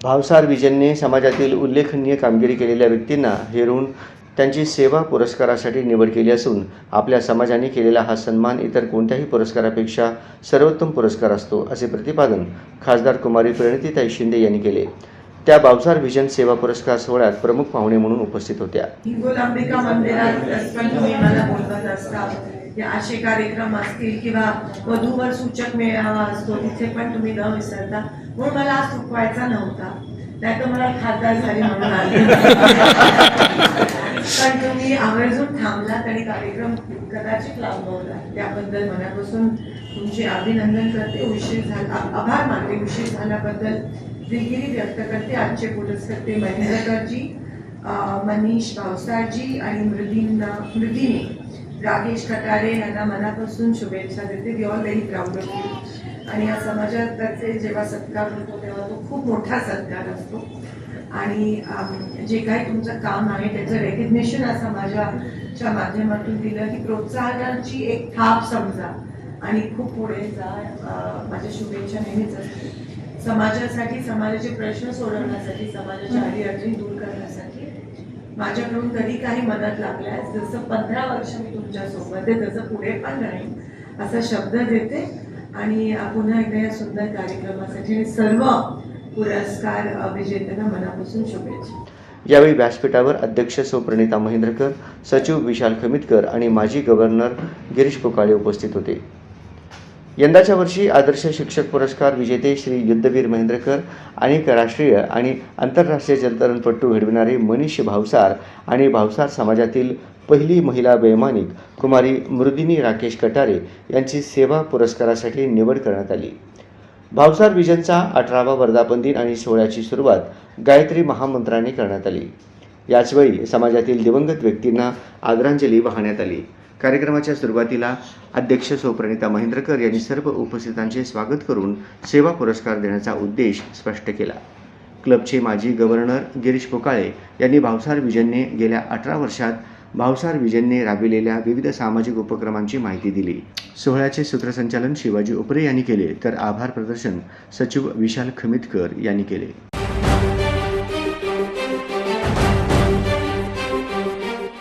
भावसार विजनने समाजातील उल्लेखनीय कामगिरी केलेल्या व्यक्तींना हेरून त्यांची सेवा पुरस्कारासाठी निवड केली असून आपल्या समाजाने केलेला हा सन्मान इतर कोणत्याही पुरस्कारापेक्षा सर्वोत्तम पुरस्कार असतो, असे प्रतिपादन खासदार कुमारी प्रणितीताई शिंदे यांनी केले. त्या भावसार विजन सेवा पुरस्कार सोहळ्यात प्रमुख पाहुणे म्हणून उपस्थित होत्या. हिंगोलांबिका मंदिरात पण तुम्ही मला बोलवत असता, या असे कार्यक्रम असतील किंवा वधूवर सूचक मेळावा असतो तिथे पण तुम्ही न विसरता, म्हणून मला आज चुकवायचा नव्हता. नाही तर मला खासदार झाली म्हणून आले, पण तुम्ही आवर्जून थांबलात आणि कार्यक्रम कदाचित लांबवला, त्याबद्दल मनापासून तुमचे अभिनंदन करते. उशीर झाला, आभार मानते. उशीर झाल्याबद्दल दिलगिरी व्यक्त करते. आजचे पुरस्कर्ते महेंद्रकरजी, मनीष भावसारजी आणि मृदिनी राकेश कटारे यांना मनापासून शुभेच्छा देते. We all very proud of you. आणि या समाजातर्फे जेव्हा सत्कार होतो तेव्हा तो खूप मोठा सत्कार असतो आणि जे काही तुमचं काम आहे त्याचं रेकग्निशन या समाजाच्या माध्यमातून दिलं की प्रोत्साहनाची एक थाप समजा आणि खूप पुढे जा. माझ्या शुभेच्छा नेहमीच असते समाजासाठी, समाजाचे प्रश्न सोडवण्यासाठी, समाजाच्या अडीअडचणी दूर करण्यासाठी. माझ्याकडून कधी काही मदत लागल्यास, जसं 15 वर्ष मी तुमच्या सोबत आहे तसं पुढे पण राहीन असा शब्द देते. आणि पुन्हा एकदा या सुंदर कार्यक्रमासाठी सर्व पुरस्कार विजेत्यांना मनापासून शुभेच्छा. यावेळी व्यासपीठावर अध्यक्ष सौ प्रणिता महेंद्रकर, सचिव विशाल खमितकर आणि माजी गव्हर्नर गिरीश पोकाळे उपस्थित होते. यंदाच्या वर्षी आदर्श शिक्षक पुरस्कार विजेते श्री युद्धवीर महेंद्रकर, अनेक राष्ट्रीय आणि आंतरराष्ट्रीय जलतरणपटू घडविणारे मनीष भावसार आणि भावसार समाजातील पहिली महिला वैमानिक कुमारी मृदिनी राकेश कटारे यांची सेवा पुरस्कारासाठी निवड करण्यात आली. भावसार विजनचा 18वा वर्धापन दिन आणि सोहळ्याची सुरुवात गायत्री महामंत्राने करण्यात आली. याचवेळी समाजातील दिवंगत व्यक्तींना आदरांजली वाहण्यात आली. कार्यक्रमाच्या सुरुवातीला अध्यक्ष सौ प्रणिता महेंद्रकर यांनी सर्व उपस्थितांचे स्वागत करून सेवा पुरस्कार देण्याचा उद्देश स्पष्ट केला. क्लबचे माजी गव्हर्नर गिरीश पोकाळे यांनी भावसार विजनने गेल्या 18 वर्षात भावसार विजनने राबविलेल्या विविध सामाजिक उपक्रमांची माहिती दिली. सोहळ्याचे सूत्रसंचालन शिवाजी उपरे यांनी केले, तर आभार प्रदर्शन सचिव विशाल खमितकर यांनी केले.